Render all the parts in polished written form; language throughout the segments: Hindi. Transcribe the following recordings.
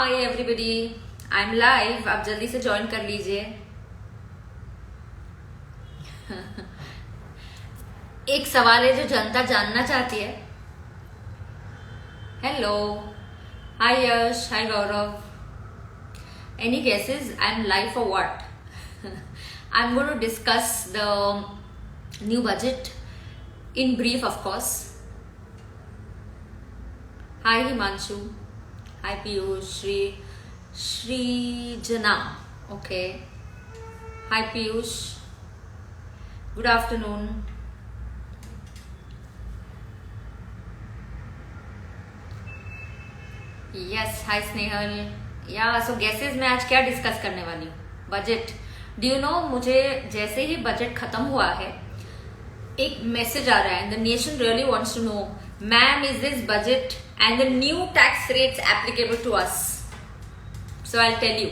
Hi everybody, I am live. आप जल्दी से ज्वाइन कर लीजिए। एक सवाल है जो जनता जानना चाहती है। Hello, hi Yash, hi Gaurav. Any guesses? I am live for what? I am going to discuss the new budget in brief, of course. Hi Himanshu, hi Piyush, Shri Jana. Okay, hi Piyush, good afternoon. Yes, hi Snehal. Yeah, so guesses मैं आज क्या डिस्कस करने वाली हूँ? बजट। Do you know, मुझे जैसे ही बजट खत्म हुआ है एक मैसेज आ रहा है, the nation really wants to know, ma'am, is this budget and the new tax rates applicable to us? So I will tell you.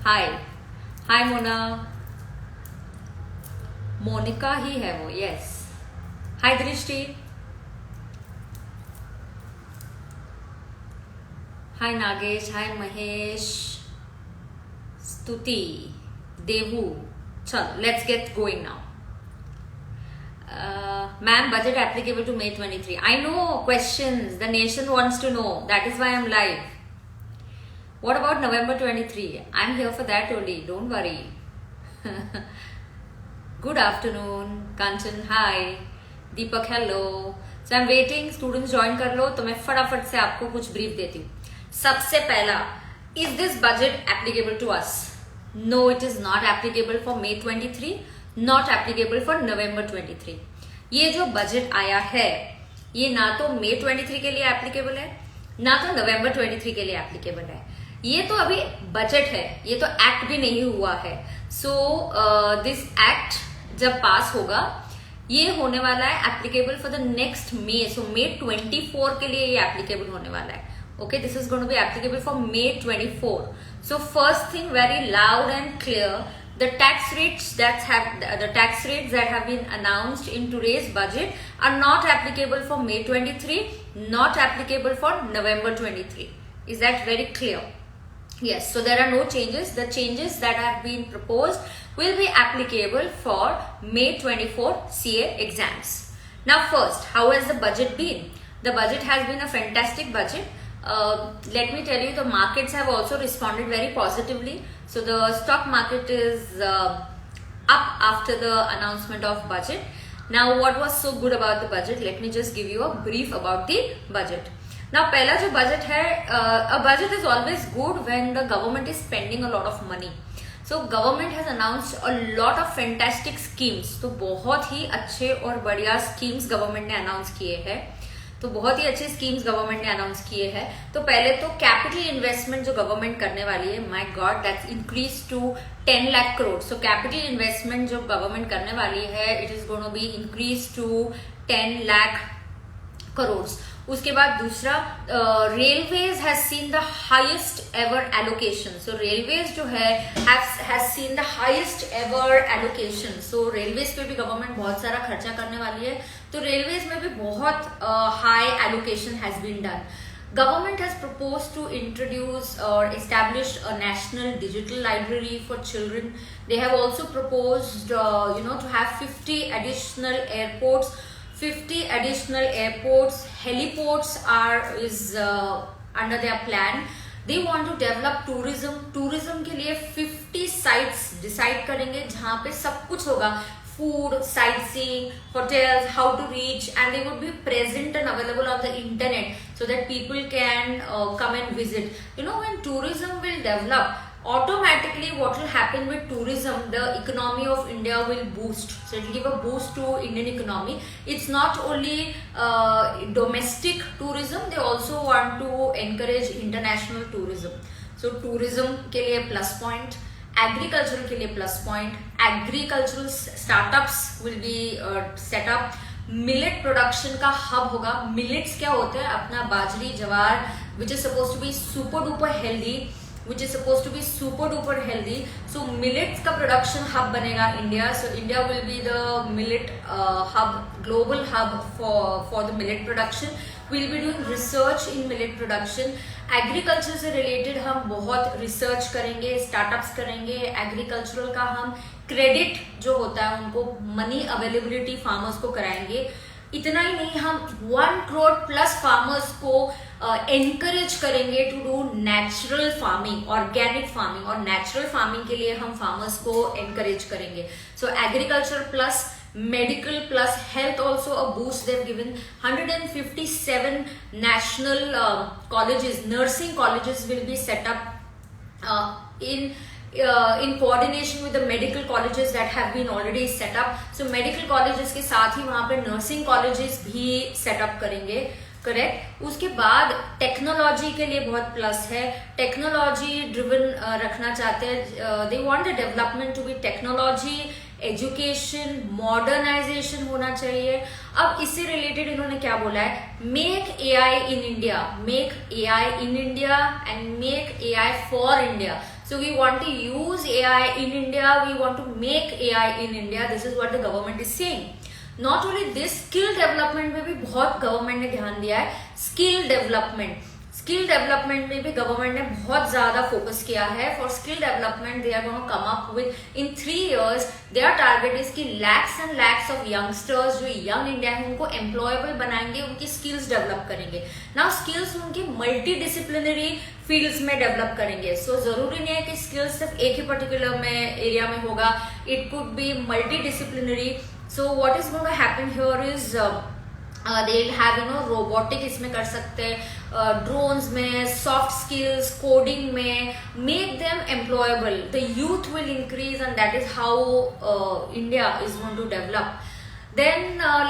Hi hi Mona, Monika ही है वो, यस। हाय दृष्टि, हाय नागेश, हाय महेश, स्तुति, देवू। चलो, let's get going now. Ma'am, budget applicable to May 23. I know questions. The nation wants to know. That is why I'm live. What about November 23? I'm here for that only. Don't worry. Good afternoon, Kanchan. Hi. Deepak, hello. So I'm waiting. Students join कर लो तो मैं फटाफट से आपको कुछ brief देती हूँ। सबसे पहला, is this budget applicable to us? No, it is not applicable for May 23. Not applicable for November 23. ये जो बजट आया है ये ना तो May 23 के लिए एप्लीकेबल है ना तो November 23 के लिए एप्लीकेबल है। ये तो अभी बजट है, ये तो एक्ट भी नहीं हुआ है। सो दिस एक्ट जब पास होगा ये होने वाला है applicable for the next may. So May 24 के लिए ये एप्लीकेबल होने वाला है। Okay, this is going to be applicable for May 24. So first thing, very loud and clear, the tax rates that have been announced in today's budget are not applicable for May 23, not applicable for November 23. Is that very clear? Yes, so there are no changes. The changes that have been proposed will be applicable for May 24 CA exams. Now first, how has the budget been? The budget has been a fantastic budget. Let me tell you, the markets have also responded very positively. So the stock market is up after the announcement of budget. Now, what was so good about the budget? Let me just give you a brief about the budget. Now, पहला जो budget है, a budget is always good when the government is spending a lot of money. So government has announced a lot of fantastic schemes. तो बहुत ही अच्छे और बढ़िया schemes government ने announce किए हैं। तो बहुत ही अच्छे स्कीम्स गवर्नमेंट ने अनाउंस किए हैं। तो पहले तो कैपिटल इन्वेस्टमेंट जो गवर्नमेंट करने वाली है, my God, that's increase to 10 lakh crore. So capital investment जो गवर्नमेंट करने वाली है, it is going to be increase to 10 lakh crore. उसके बाद दूसरा, railways has seen the highest ever allocation. So railways जो है has seen the highest ever allocation. So railways पे भी गवर्नमेंट बहुत सारा खर्चा करने वाली है। तो रेलवेज में भी बहुत high allocation has been done. Government has proposed to introduce or establish a national digital library for children. They have also proposed, to have 50 additional airports. 50 additional airports, heliports is under their plan. They want to develop tourism. Tourism के लिए 50 sites decide करेंगे जहाँ पे सब कुछ होगा, food, sightseeing, hotels, how to reach, and they would be present and available on the internet so that people can come and visit. When tourism will develop, automatically what will happen with tourism, the economy of India will boost. So it will give a boost to Indian economy. It's not only domestic tourism, they also want to encourage international tourism. So tourism के लिए plus point, agricultural के लिए plus point, agricultural startups will be set up. Millet production का हब होगा। मिलेट्स क्या होते हैं? अपना बाजरी, ज्वार, which is supposed to be super duper healthy, so millets का production hub बनेगा India. So India will be the millet hub, global hub for the millet production. we'll be doing research in millet production. Agriculture से रिलेटेड हम बहुत रिसर्च करेंगे, स्टार्टअप्स करेंगे, एग्रीकल्चरल का हम क्रेडिट जो होता है उनको मनी अवेलेबिलिटी फार्मर्स को कराएंगे. इतना ही नहीं, हम 1 करोड़ प्लस फार्मर्स को एनकरेज करेंगे to do natural farming, organic farming, और नेचुरल फार्मिंग के लिए हम फार्मर्स को एनकरेज करेंगे. So agriculture plus medical plus health also a boost. They've given 157 national colleges, nursing colleges will be set up in coordination with the medical colleges that have been already set up. So medical colleges के साथ ही वहाँ पे nursing colleges भी set up करेंगे. करेक्ट. उसके बाद टेक्नोलॉजी के लिए बहुत प्लस है, टेक्नोलॉजी ड्रिवन रखना चाहते हैं. They want the development to be technology, education, modernisation होना चाहिए. अब इससे रिलेटेड इन्होंने क्या बोला है, make AI in India, make AI in India and make AI for India. So we want to use AI in India, we want to make AI in India. This is what the government is saying. Not only this, skill development में भी बहुत गवर्नमेंट ने ध्यान दिया है. स्किल डेवलपमेंट में भी गवर्नमेंट ने बहुत ज्यादा फोकस किया है. For skill development they are going to come up within 3 years their target is कि lakhs and lakhs of youngsters जो यंग इंडिया है उनको एम्प्लॉयबल बनाएंगे, उनकी स्किल्स डेवलप करेंगे. नाउ स्किल्स उनकी मल्टी डिसिप्लिनरी फील्ड्स में डेवलप करेंगे. सो जरूरी नहीं है कि स्किल्स सिर्फ एक ही पर्टिकुलर में एरिया में होगा, it could be multi disciplinary. So what is going to happen here is they'll have robotic इसमें कर सकते हैं, drones में, soft skills, coding में, make them employable. The youth will increase and that is how India is going to develop. Then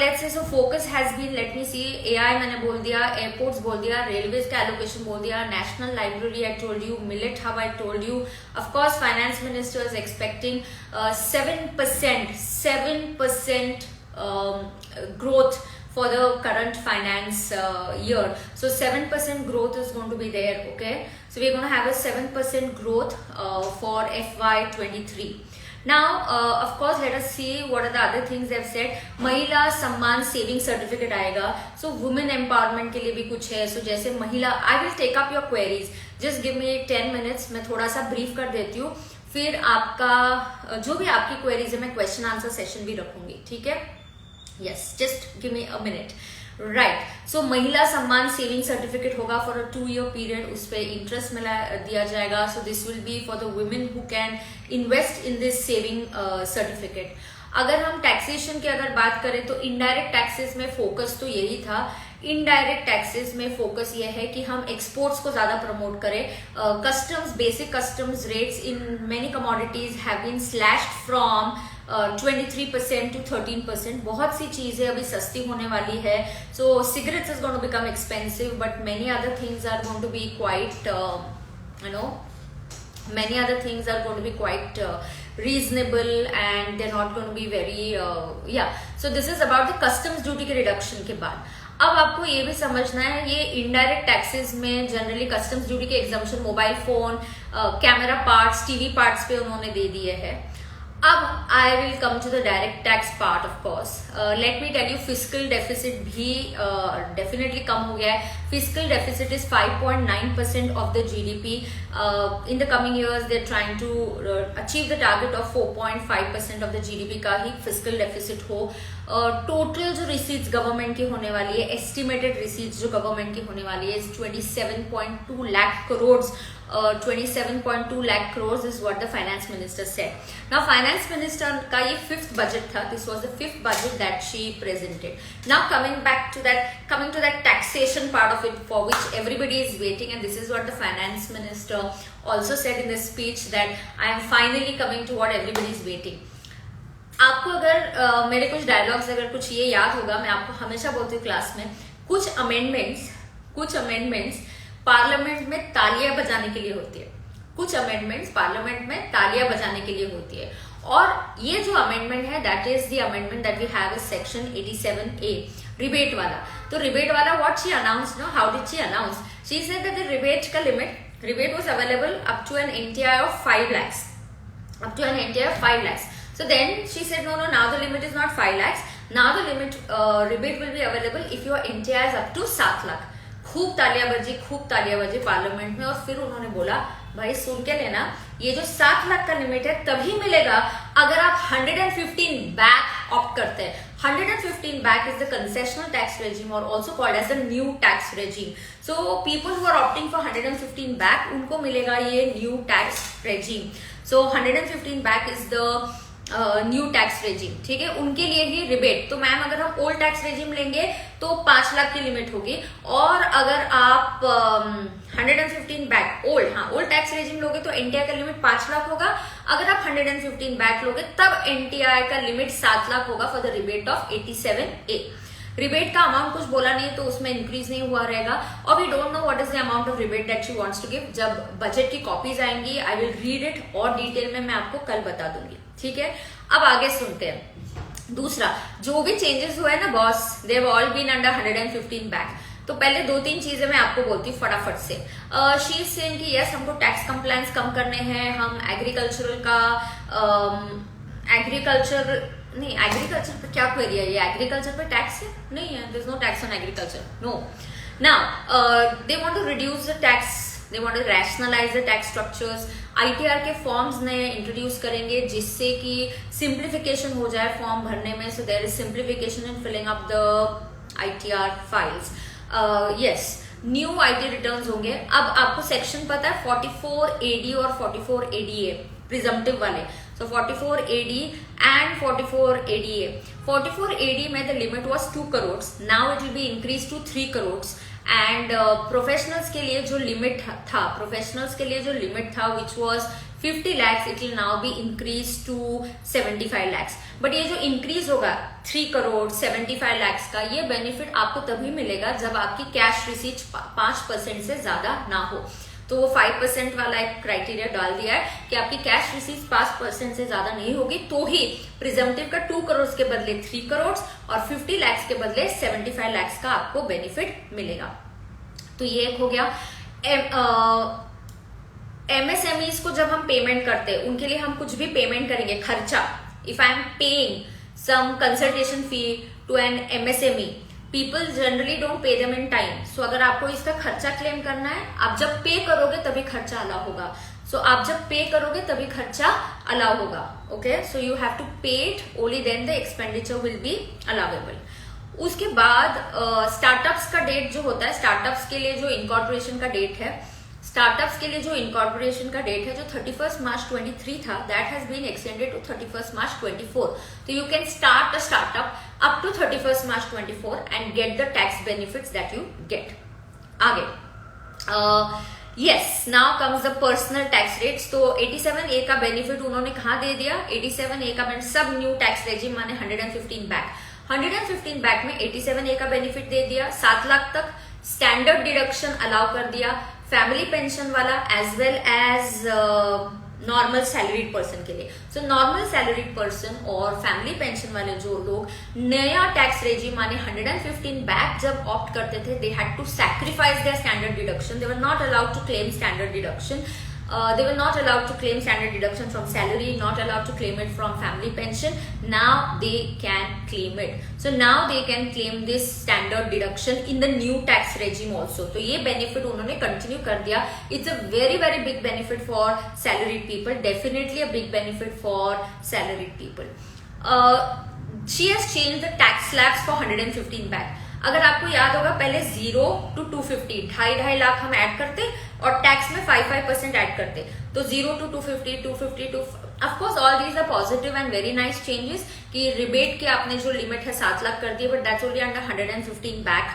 let's say so focus has been, let me see, AI मैंने बोल दिया, airports बोल दिया, railways का allocation बोल दिया, national library I told you, millet hub I told you. Of course finance minister is expecting 7% growth for the current finance year. So 7% growth is going to be there. Okay, so we're going to have a 7% growth for FY23. Now of course let us see what are the other things they've said. महिला सम्मान सेविंग सर्टिफिकेट आएगा. सो वुमेन एम्पावरमेंट के लिए भी कुछ है. सो जैसे महिला, I will take up your queries, just give me 10 minutes. मैं थोड़ा सा ब्रीफ कर देती हूँ, फिर आपका जो भी आपकी क्वेरीज है मैं क्वेश्चन आंसर सेशन भी रखूंगी. ठीक है, yes, just give me a minute. Right. So Mahila Samman saving certificate होगा फॉर अ 2 year पीरियड, उस पर इंटरेस्ट मिला दिया जाएगा. So this will be for the women who can invest in this saving certificate. अगर हम टैक्सेशन की अगर बात करें तो इनडायरेक्ट टैक्सेस में फोकस तो यही था. इनडायरेक्ट टैक्सेस में फोकस ये है कि हम एक्सपोर्ट्स को ज्यादा प्रमोट करें. Customs, basic customs rates in many commodities have been slashed from 23% to 13%. बहुत सी चीजें अभी सस्ती होने वाली है. So cigarettes is going to become expensive but many other things are going to be quite many other things are going to be quite reasonable and they're not going to be very so this is about the customs duty के reduction के बाद. अब आपको ये भी समझना है, ये इनडायरेक्ट टैक्सेस में जनरली कस्टम्स ड्यूटी के exemption mobile phone, camera parts, TV parts पे उन्होंने दे दिए हैं. अब I will come to the direct tax part. Of course let me tell you, fiscal deficit भी डेफिनेटली कम हो गया है. Fiscal deficit is 5.9% of the GDP. In the coming years they are trying to achieve the target of 4.5% of the GDP का ही फिस्कल डेफिसिट हो. टोटल जो रिसीट्स गवर्नमेंट की होने वाली है, एस्टिमेटेड रिसीट्स जो गवर्नमेंट की होने वाली है, 27.2 lakh crores. 27.2 lakh crores is what the finance minister said. Now finance minister का ये 5th budget था. This was the 5th budget that she presented. Now coming to that taxation part of it for which everybody is waiting, and this is what the finance minister also said in the speech, that I am finally coming to what everybody is waiting. आपको अगर मेरे कुछ डायलॉग्स अगर कुछ ये याद होगा, मैं आपको हमेशा बोलती हूँ क्लास में, कुछ अमेंडमेंट्स पार्लियामेंट में तालियां बजाने के लिए होती है. कुछ अमेंडमेंट्स पार्लियामेंट में तालियां बजाने के लिए होती है. और ये जो अमेंडमेंट है that is the amendment that we have is section 87A, rebate वाला. तो रिबेट वाला what she announced, no how did she announce, she said that the rebate का rebate was available up to an NTI of 5 lakhs. So then she said no, now the limit is not 5 lakhs. Now the limit rebate will be available if your NTI is up to 7 lakh. खूब तालियां बजी पार्लियामेंट में, और फिर उन्होंने बोला भाई सुन के लेना, ये जो 7 लाख का लिमिट है तभी मिलेगा अगर आप 115 बैक ऑप्ट करते हैं। 115 BAC is the concessional tax regime और also called as the new tax regime. So people who are opting for 115 BAC, उनको मिलेगा ये new tax regime. So 115 BAC is the new tax regime, ठीक है, उनके लिए ही रिबेट। तो मैम अगर हम ओल्ड टैक्स रेजिम लेंगे तो 5 लाख की लिमिट होगी, और अगर आप 115 बैक ओल्ड टैक्स रेजिम लोगे तो एनटीआई का लिमिट 5 लाख होगा। अगर आप 115 बैक लोगे तब एनटीआई का लिमिट 7 लाख होगा for the rebate of 87A। Rebate का अमाउंट कुछ बोला नहीं तो उसमें इंक्रीज नहीं हुआ रहेगा, और we don't know what is the amount of rebate that she wants to give. जब बजट की कॉपीज आएंगी आई विल रीड इट और डिटेल में मैं आपको कल बता दूंगी, ठीक है। अब आगे सुनते हैं। दूसरा, जो भी चेंजेस हुए ना boss, they have all been under 115 back. तो पहले 2-3 चीजें मैं आपको बोलती हूँ फटाफट से। शी इज सेइंग कि यस हमको टैक्स कंप्लायंस कम करने हैं, हम एग्रीकल्चर पे क्या क्वेरी है, ये एग्रीकल्चर पे टैक्स है? नहीं है, there is no tax on agriculture, no. Now they want to reduce the tax, they want to rationalise the tax structures. ITR के फॉर्म्स नए इंट्रोड्यूस करेंगे जिससे कि सिंप्लीफिकेशन हो जाए फॉर्म भरने में। So there is simplification in filling up the ITR files. Yes, new IT returns होंगे। अब आपको सेक्शन पता है 44AD और 44ADA प्रिजम्पटिव वाले। So 44AD and 44ADA. 44AD में the limit was 2 crores. Now it will be increased to 3 crores. And professionals के लिए जो लिमिट था which was 50 lakhs, it will now be increased to 75 lakhs. But ये जो increase होगा 3 करोड़ 75 lakhs का, ये बेनिफिट आपको तभी मिलेगा जब आपकी कैश रिसीट 5% से ज्यादा ना हो। तो 5% वाला एक क्राइटेरिया डाल दिया है कि आपकी कैश रिसीट 5% से ज्यादा नहीं होगी तो ही प्रिजम्पटिव का 2 करोड़ के बदले 3 करोड़ और 50 lakhs के बदले 75 lakhs का आपको बेनिफिट मिलेगा। तो ये एक हो गया। एमएसएमईज को जब हम पेमेंट करते हैं, उनके लिए हम कुछ भी पेमेंट करेंगे, खर्चा, if I am paying some consultation fee to an MSME, people generally don't pay them in time. So अगर आपको इसका खर्चा क्लेम करना है, आप जब पे करोगे तभी खर्चा अलाउ होगा। सो आप जब पे करोगे तभी खर्चा अलाउ होगा। Okay, so you have to pay it, only then the expenditure will be allowable. उसके बाद स्टार्टअप्स का डेट जो होता है, स्टार्टअप्स के लिए जो इनकॉर्पोरेशन का डेट है, जो 31 मार्च 23 था, that has been extended to 31 March 24। तो you can start a startup up to 31 March 24 and get the tax benefits that you get. आगे yes, now comes the personal tax rates. तो 87A का बेनिफिट उन्होंने कहाँ दे दिया? 87A का बेनिफिट सब न्यू टैक्स रेजिम माने 115 बैक। 115 बैक में 87A का बेनिफिट दे दिया। 7 लाख तक स्टैंडर्ड डिडक्शन अलाउ कर दिया, फैमिली पेंशन वाला as well as normal salaried person के लिए। सो नॉर्मल सैलरीड पर्सन और फैमिली पेंशन वाले जो लोग नया टैक्स रेजिम माने 115 बैक जब ऑप्ट करते थे, they had to sacrifice their standard deduction. They were not allowed to claim standard deduction. They were not allowed to claim standard deduction from salary, not allowed to claim it from family pension. Now they can claim it. So now they can claim this standard deduction in the new tax regime also. तो ये benefit उन्होंने continue कर दिया. It's a very very big benefit for salaried people. Definitely a big benefit for salaried people. She has changed the tax slabs for 115 back. अगर आपको याद होगा पहले 0 to 250 2.5 लाख हम ऐड करते और टैक्स में 5% ऐड करते, तो 0 to 250 250 to of course all these are positive and very nice changes कि रिबेट के आपने जो लिमिट है 7 लाख कर दी, but that's only under 115 BAC.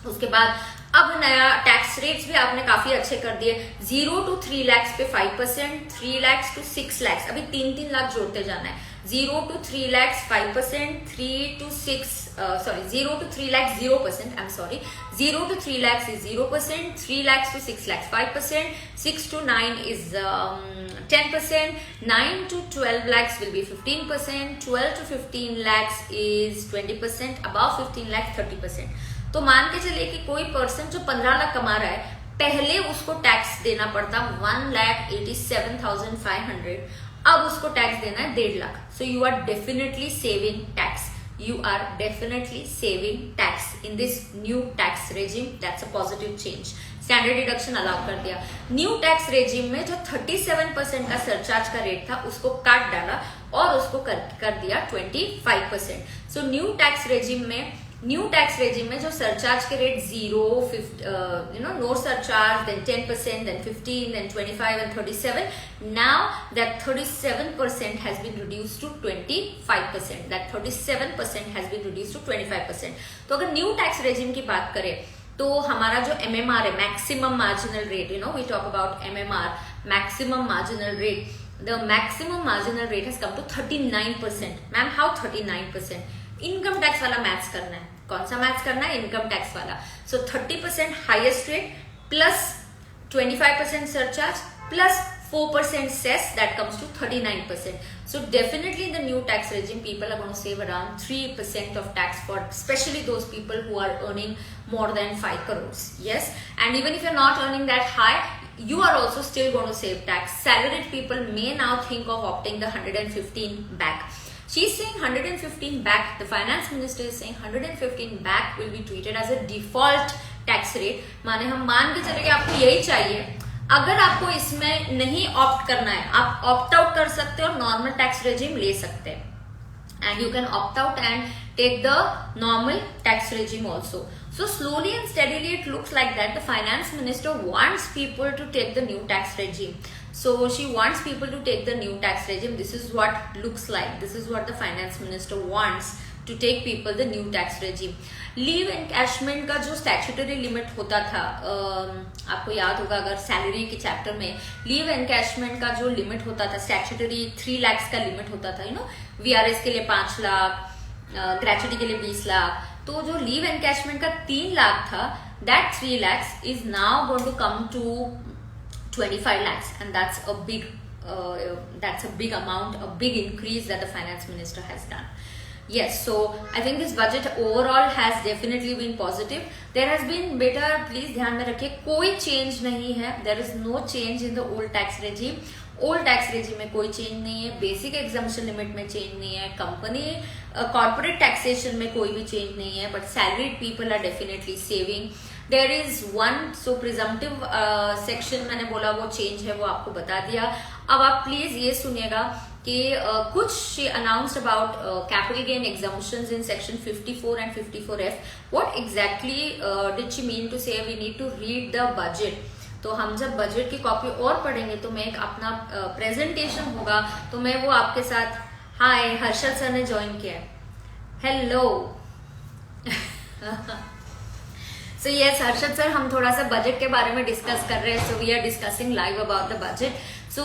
उसके बाद अब नया टैक्स रेट्स भी आपने काफी अच्छे कर दिए। 0 to 3 lakhs पे 5%, 3 lakhs to 6 lakhs, अभी 3 लाख जोड़ते जाना है। 0 to 3 lakhs 5%, 0 to 3 lakhs 0%, I'm sorry, 0 to 3 lakhs is 0%, 3 lakhs to 6 lakhs 5%, 6 to 9 is 10%, 9 to 12 lakhs will be 15%, 12 to 15 lakhs is 20%, above 15 lakhs 30%। तो मान के चलिए कि कोई पर्सन जो 15 लाख कमा रहा है, पहले उसको टैक्स देना पड़ता 1,87,500, अब उसको टैक्स देना है 1.5 lakh. So you are definitely saving tax. you are definitely saving tax in this new tax regime. That's a positive change. Standard deduction allow कर दिया. न्यू टैक्स रेजिम में जो 37% का सरचार्ज का रेट था उसको काट डाला और उसको कर दिया 25%. सो न्यू टैक्स रेजिम में जो सरचार्ज के rate 0, no surcharge, then 10%, then 15, then 25 and 37. Now that 37% has been reduced to 25%. That 37% has been reduced to 25%. तो अगर न्यू टैक्स रेजिम की बात करें तो हमारा जो MMR है, maximum marginal rate, we talk about MMR, maximum marginal rate. The maximum marginal rate has come to 39%. Ma'am how 39%? Income tax वाला मैथ्स करना है. कौन सा मैथ्स करना है? इनकम टैक्स वाला. सो 30% highest rate plus 25% surcharge plus 4% cess, that comes to 39%. So definitely in the new tax regime, people are going to save around 3% of tax for especially those people who are earning more than 5 crores. Yes, and even if you're not earning that high, you are also still going to save tax. Salaried people may now think of opting the 115 back. She's saying 115 back. The finance minister is saying 115 back will be treated as a default tax rate. माने हम मान के चले कि आपको यही चाहिए. अगर आपको इसमें नहीं ऑप्ट करना है, आप ऑप्ट आउट कर सकते हो और नॉर्मल टैक्स रेजिम ले सकते हैं. And you can opt out and take the normal tax regime also. So slowly and steadily it looks like that the finance minister wants people to take the new tax regime. So she wants people to take the new tax regime. This is what looks like. This is what the finance minister wants, to take people the new tax regime. Leave encashment का जो स्टैट्यूटरी लिमिट होता था, आपको याद होगा अगर सैलरी के चैप्टर में लीव एनकैशमेंट का जो लिमिट होता था स्टैट्यूटरी 3 लाख का लिमिट होता था, वीआरएस के लिए 5 लाख, ग्रेचुटी के लिए 20 लाख. तो जो लीव एनकैशमेंट का 3 लाख था, that 3 lakhs is now going to come to 25 lakhs, and that's a big amount, a big increase that the finance minister has done. Yes, so I think this budget overall has definitely been positive. There has been better, please ध्यान में रखिए, कोई change नहीं है. There is no change in the old tax regime. Old tax regime में कोई change नहीं है. Basic exemption limit में change नहीं है. Company corporate taxation में कोई भी change नहीं है. But salaried people are definitely saving. There is one, so presumptive section मैंने बोला वो change है, वो आपको बता दिया. अब आप please ये सुनिएगा कि कुछ she announced about capital gain exemptions in section 54 and 54F. What exactly did she mean to say? We need to read the budget. तो हम जब बजट की कॉपी और पढ़ेंगे तो मैं एक अपना प्रेजेंटेशन होगा तो मैं वो आपके साथ. हाय, हर्षद सर ने ज्वाइन किया है. Hello. So yes Harshad sir, हम थोड़ा सा बजट के बारे में डिस्कस कर रहे हैं. So we are discussing live about the budget. So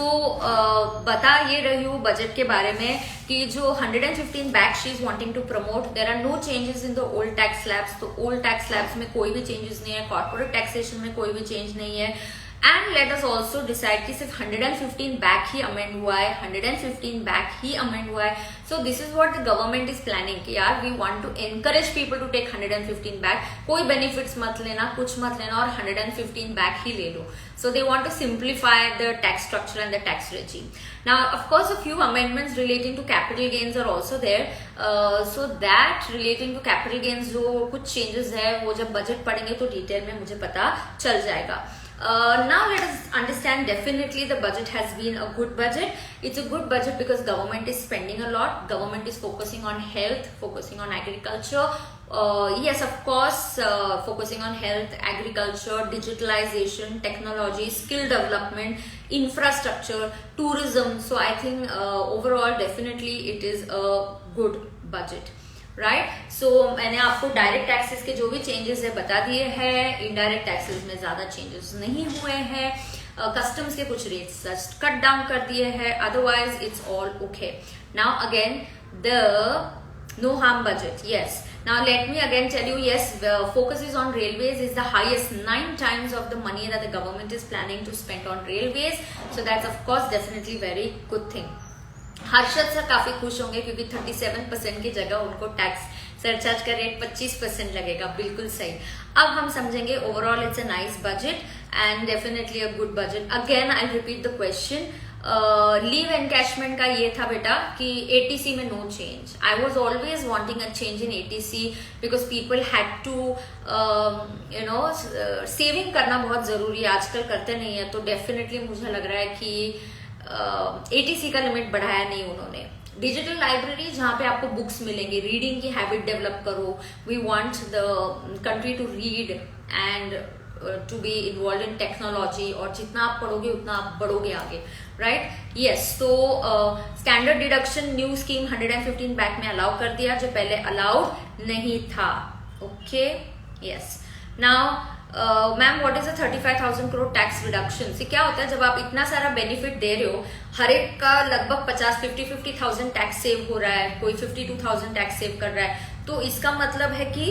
बता ये रही हूँ बजट के बारे में कि जो 115 back she is wanting to promote, there are no changes in the old tax slabs. तो ओल्ड टैक्स स्लैब्स में कोई भी चेंजेस नहीं है, कॉर्पोरेट टैक्सेशन में कोई भी चेंज नहीं है. And let us also decide कि सिर्फ 115 बैक ही अमेंड हुआ है, 115 बैक ही अमेंड हुआ है. So this is what the government is planning कि यार we want to encourage people to take 115 back. कोई बेनिफिट्स मत लेना, कुछ मत लेना और 115 बैक ही ले लो. So they want to simplify the tax structure and the tax regime. Now, of course, a few amendments relating to capital gains are also there. So that relating to capital gains जो कुछ changes है वो जब budget पढ़ेंगे तो detail में मुझे पता चल जाएगा. Now let us understand, definitely the budget has been a good budget. It's a good budget because government is spending a lot. Government is focusing on health, focusing on agriculture. Yes, of course, focusing on health, agriculture, digitalization, technology, skill development, infrastructure, tourism. So I think overall definitely it is a good budget. Right. So मैंने आपको डायरेक्ट टैक्सेस के जो भी चेंजेस है बता दिए हैं. इनडायरेक्ट टैक्सेस में ज्यादा चेंजेस नहीं हुए हैं. कस्टम्स के कुछ रेट्स कट डाउन कर दिए हैं. Otherwise it's all okay. Now again the no harm budget. Yes, now let me again tell you, yes, the focus is on railways, is the highest, 9 times of the money that the government is planning to spend on railways. So that's of course definitely very good thing. Harshad sir काफी खुश होंगे क्योंकि 37% की जगह उनको टैक्स सरचार्ज का रेट 25% लगेगा. बिल्कुल सही. अब हम समझेंगे overall it's a nice budget and definitely a good budget. Again I repeat the question, leave encashment का ये था बेटा कि एटीसी में no change. I was always wanting a change in ATC because people had to saving करना बहुत जरूरी है, आजकल करते नहीं है. तो डेफिनेटली मुझे लग रहा है कि एटीसी का लिमिट बढ़ाया नहीं उन्होंने. डिजिटल लाइब्रेरी जहाँ पे आपको बुक्स मिलेंगी, रीडिंग की हैबिट डेवलप करो. We want the country to read and to be involve in technology, और जितना आप पढ़ोगे उतना आप बढ़ोगे आगे, राइट. यस, तो standard deduction new scheme 115 back में अलाउ कर दिया जो पहले अलाउड नहीं था. Okay, yes. Now ma'am what is a 35,000 crore tax reduction? से क्या होता है जब आप इतना सारा बेनिफिट दे रहे हो, हर एक का लगभग 50,000 टैक्स सेव हो रहा है, कोई 52,000 टैक्स सेव कर रहा है, तो इसका मतलब है कि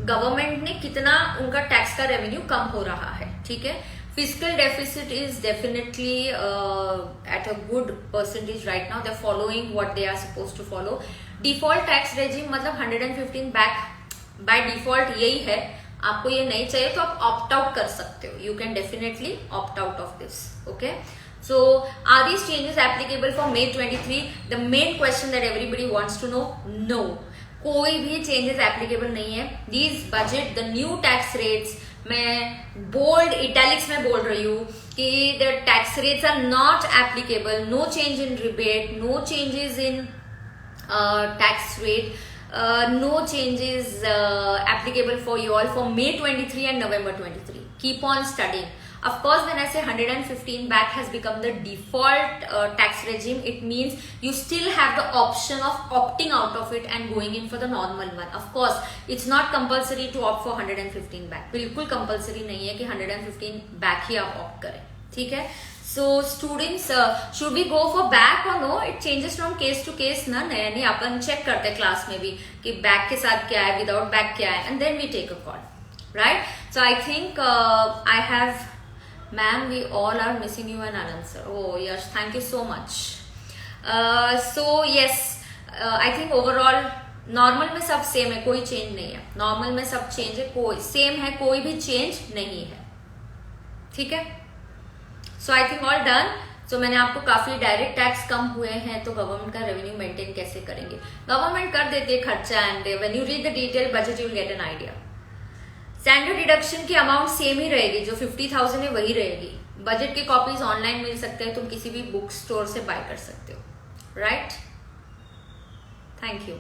गवर्नमेंट ने कितना उनका टैक्स का रेवेन्यू कम हो रहा है. ठीक है. Physical deficit is definitely at a good percentage right now. They are following what they are suppose to follow. Default tax regime मतलब 115 बैक बाय डिफॉल्ट यही है. आपको ये नहीं चाहिए तो आप ऑप्ट आउट कर सकते हो. You can definitely opt out of this. Okay. So are these changes applicable for May 23? The main question that everybody wants to know, no. कोई भी चेंजेस एप्लीकेबल नहीं है. These budget the new tax rates, मैं बोल्ड इटैलिक्स में बोल रही हूँ कि the tax rates are not applicable. No change in rebate, no changes in tax rate, no changes applicable for you all for May 23 and November 23. Keep on studying. Of course, when I say 115 back has become the default tax regime, it means you still have the option of opting out of it and going in for the normal one. Of course, it's not compulsory to opt for 115 back. बिल्कुल compulsory नहीं है कि 115 back ही आप opt करें. ठीक है. So students, should we go for back or no? It changes from case to case ना. नहीं अपन check करते हैं क्लास में भी कि back के साथ क्या है, without back क्या है, and then we take a call, right? So I think I have, ma'am, we all are missing you an answer. Oh yes, thank you so much. So yes, I think overall normal में सब सेम है, कोई चेंज नहीं है. नॉर्मल में सब चेंज है, कोई सेम है, कोई भी चेंज नहीं है. ठीक है. सो आई थिंक ऑल डन. सो मैंने आपको काफी डायरेक्ट टैक्स कम हुए हैं तो गवर्नमेंट का रेवेन्यू मेंटेन कैसे करेंगे. गवर्नमेंट कर देती है खर्चा, and when you read the detail budget you will get an idea. Standard deduction की अमाउंट सेम ही रहेगी, जो 50,000 है वही रहेगी. बजट की कॉपीज ऑनलाइन मिल सकते हैं, तुम किसी भी बुक स्टोर से बाय कर सकते हो. Right. Thank you.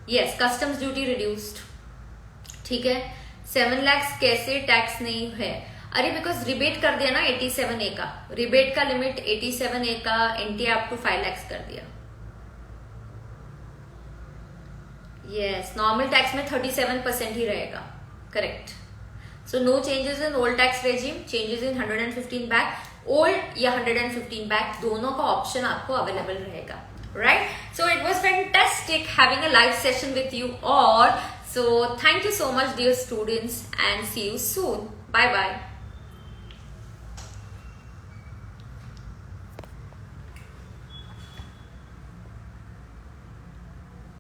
Yes, customs duty reduced. ठीक है. 7 लाख कैसे टैक्स नहीं है? अरे बिकॉज रिबेट कर दिया ना 87A का. रिबेट का लिमिट 87A का एनटीए अप टू 5 लाख कर दिया. यस, नॉर्मल टैक्स में 37% ही रहेगा. Correct. So no changes in old tax regime, changes in 115 back. Old या 115 बैक दोनों का ऑप्शन आपको अवेलेबल रहेगा. Right. So it was fantastic having a live session with you all. So thank you so much dear students and see you soon. Bye bye.